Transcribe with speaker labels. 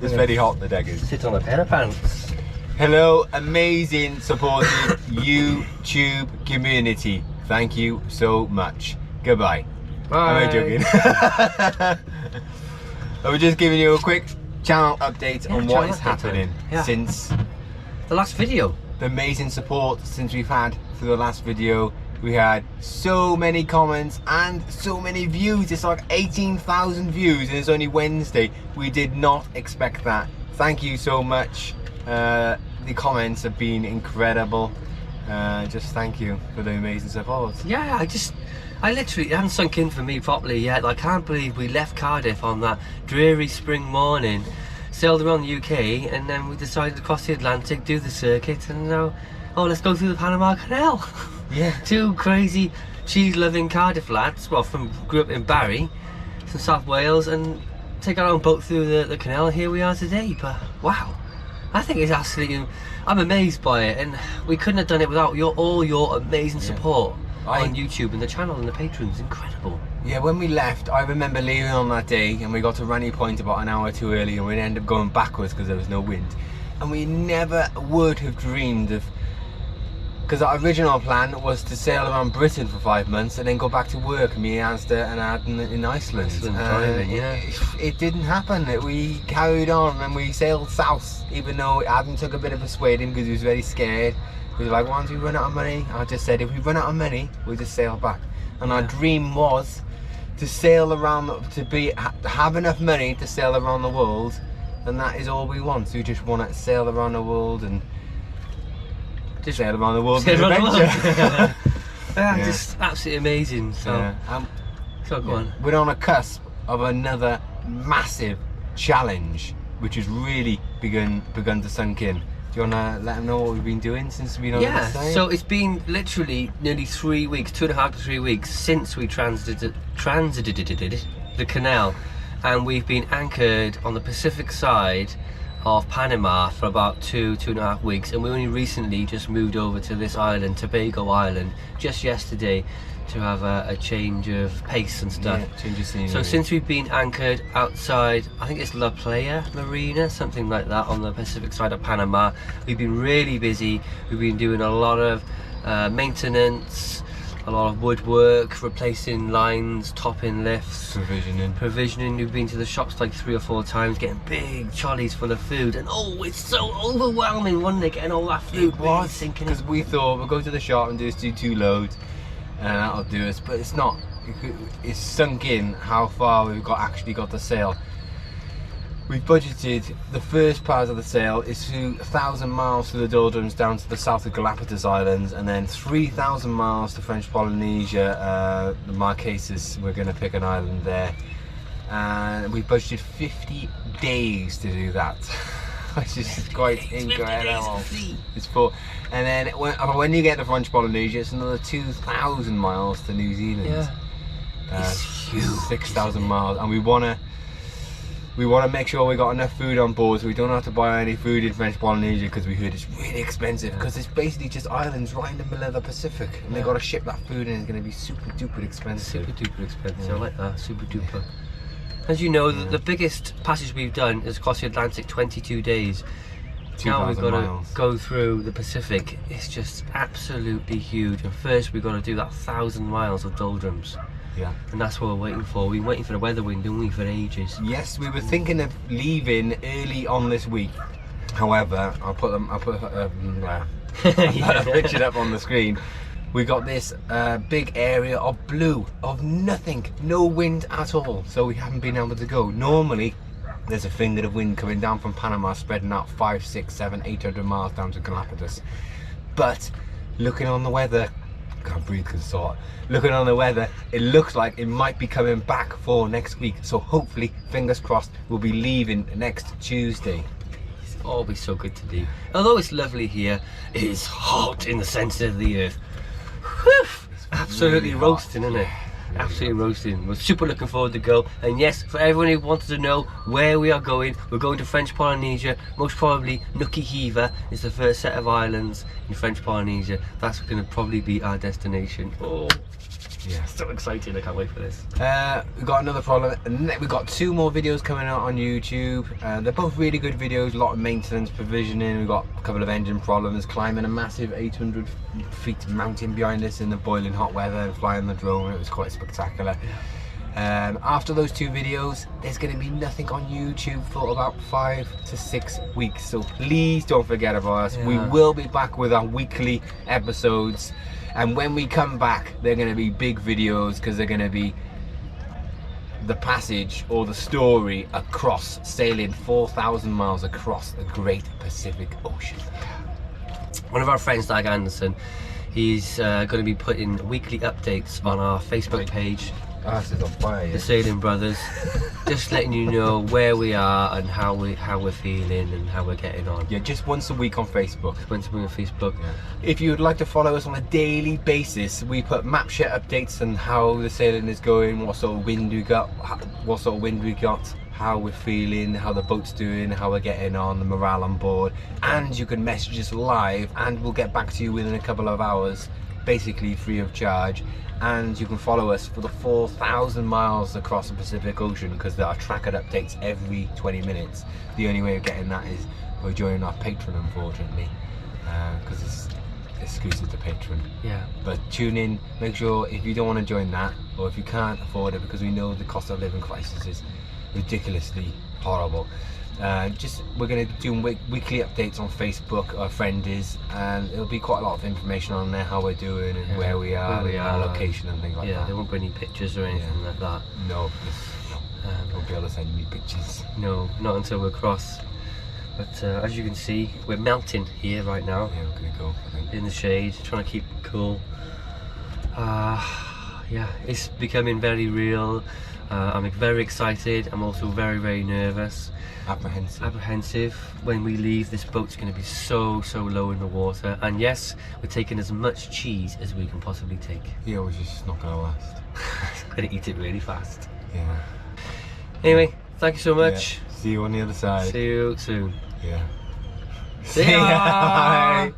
Speaker 1: It's very hot, the deck is.
Speaker 2: Sit on a pair of pants.
Speaker 1: Hello, amazing supportive YouTube community. Thank you so much. Goodbye.
Speaker 2: Bye.
Speaker 1: Am I joking? I was just giving you a quick channel update on what is happening since
Speaker 2: the last video.
Speaker 1: The amazing support since we've had for the last video. We had so many comments and so many views. It's like 18,000 views and it's only Wednesday. We did not expect that. Thank you so much. The comments have been incredible. Just thank you for the amazing support.
Speaker 2: Yeah, I literally, it hadn't sunk in for me properly yet. I can't believe we left Cardiff on that dreary spring morning, sailed around the UK, and then we decided to cross the Atlantic, do the circuit, and now, oh, let's go through the Panama Canal.
Speaker 1: Yeah.
Speaker 2: Two crazy cheese-loving Cardiff lads, well, grew up in Barry, from South Wales, and take our own boat through the canal, and here we are today. But wow, I think it's absolutely, I'm amazed by it, and we couldn't have done it without all your amazing support on YouTube and the channel and the patrons. Incredible.
Speaker 1: Yeah, when we left, I remember leaving on that day, and we got to Runny Point about an hour too early, and we ended up going backwards because there was no wind. And we never would have dreamed of, because our original plan was to sail around Britain for 5 months and then go back to work, me, Asda and Adam in Iceland. It didn't happen. We carried on and we sailed south, even though Adam took a bit of a swading because he was very scared. He was like, once we run out of money, I just said, if we run out of money, we'll just sail back. And our dream was to sail around, have enough money to sail around the world, and that is all we want. We just want to sail around the world and just sail around the world.
Speaker 2: Just absolutely amazing. So, go on.
Speaker 1: We're on a cusp of another massive challenge, which has really begun to sink in. Do you want to let them know what we've been doing since we've been on this day?
Speaker 2: So it's been literally nearly 3 weeks, 2.5 to 3 weeks since we transited the canal, and we've been anchored on the Pacific side of Panama for about 2.5 weeks, and we only recently just moved over to this island, Tobago Island, just yesterday, to have a change of pace and stuff.
Speaker 1: Yeah, change of scenery.
Speaker 2: So since we've been anchored outside, I think it's La Playa Marina, something like that, on the Pacific side of Panama, we've been really busy. We've been doing a lot of maintenance, a lot of woodwork, replacing lines, topping lifts, provisioning. We've been to the shops like 3 or 4 times, getting big trolleys full of food, and oh, it's so overwhelming one day getting all that food.
Speaker 1: It was, because we thought we'll go to the shop and just do 2 loads and that'll do us, but it's not. It's sunk in how far we've actually got to sail. We've budgeted, the first part of the sail is 1,000 miles through the doldrums down to the south of Galapagos Islands, and then 3,000 miles to French Polynesia, the Marquesas. We're going to pick an island there, and we budgeted 50 days to do that, which is quite incredible. It's 4, and then when you get to French Polynesia, it's another 2,000 miles to New Zealand.
Speaker 2: Yeah, it's huge.
Speaker 1: 6,000 miles, and we want to make sure we got enough food on board so we don't have to buy any food in French Polynesia, because we heard it's really expensive, because it's basically just islands right in the middle of the Pacific, and they've got to ship that food in. It's going to be super duper expensive.
Speaker 2: Super duper expensive. I like that, super duper. As you know, the biggest passage we've done is across the Atlantic, 22 days. Now we've got to go through the Pacific. It's just absolutely huge. And first we've got to do that 1,000 miles of doldrums.
Speaker 1: Yeah.
Speaker 2: And that's what we're waiting for. We've been waiting for the weather wind, didn't we, for ages?
Speaker 1: Yes, we were thinking of leaving early on this week. However, I'll put pictured up on the screen. We got this big area of blue, of nothing, no wind at all, so we haven't been able to go. Normally, there's a finger of wind coming down from Panama, spreading out 500, 600, 700, 800 miles down to Galapagos. But looking on the weather, can't breathe because it's hot. Looking on the weather, it looks like it might be coming back for next week. So hopefully, fingers crossed, we'll be leaving next Tuesday.
Speaker 2: It's always so good to do. Although it's lovely here, it is hot in the centre of the earth. Whew, absolutely really roasting, isn't it? Absolutely roasting. We're super looking forward to go. And yes, for everyone who wants to know where we are going, we're going to French Polynesia. Most probably Nuku'hiva is the first set of islands in French Polynesia. That's going to probably be our destination. Oh.
Speaker 1: Yeah.
Speaker 2: So excited, I can't wait for this.
Speaker 1: We've got another problem, and we've got 2 more videos coming out on YouTube. They're both really good videos, a lot of maintenance, provisioning. We've got a couple of engine problems, climbing a massive 800 feet mountain behind us in the boiling hot weather and flying the drone. It was quite spectacular. After those 2 videos, there's going to be nothing on YouTube for about 5 to 6 weeks, so please don't forget about us. We will be back with our weekly episodes, and when we come back, they're going to be big videos, because they're going to be the passage or the story across, sailing 4,000 miles across the Great Pacific Ocean.
Speaker 2: One of our friends, Dag Anderson, he's going to be putting weekly updates on our Facebook page,
Speaker 1: This is on fire.
Speaker 2: The Sailing Brothers, just letting you know where we are and how we're feeling and how we're getting on.
Speaker 1: Yeah, just once a week on Facebook.
Speaker 2: Once a week on Facebook.
Speaker 1: Yeah. If you would like to follow us on a daily basis, we put map share updates on how the sailing is going, what sort of wind we got, how we're feeling, how the boat's doing, how we're getting on, the morale on board, and you can message us live, and we'll get back to you within a couple of hours, basically free of charge. And you can follow us for the 4,000 miles across the Pacific Ocean, because there are tracker updates every 20 minutes. The only way of getting that is by joining our Patron, unfortunately, because it's exclusive to Patron.
Speaker 2: Yeah.
Speaker 1: But tune in, make sure, if you don't want to join that, or if you can't afford it, because we know the cost of living crisis is ridiculously horrible, we're going to do weekly updates on Facebook. Our friend is, and it'll be quite a lot of information on there, how we're doing and where we are, our location and things like that.
Speaker 2: Yeah, they won't bring any pictures or anything like that.
Speaker 1: No, won't be able to send me pictures.
Speaker 2: No, not until we're across. But as you can see, we're melting here right now.
Speaker 1: Yeah, we're going to go, I think.
Speaker 2: In the shade, trying to keep it cool. Yeah, it's becoming very real. I'm very excited. I'm also very, very nervous. Apprehensive. When we leave, this boat's going to be so low in the water. And yes, we're taking as much cheese as we can possibly take.
Speaker 1: Yeah, we're just not going to last.
Speaker 2: I'm going to eat it really fast.
Speaker 1: Yeah.
Speaker 2: Anyway, thank you so much.
Speaker 1: Yeah. See you on the other side.
Speaker 2: See you soon.
Speaker 1: Yeah.
Speaker 2: See ya!
Speaker 1: Bye.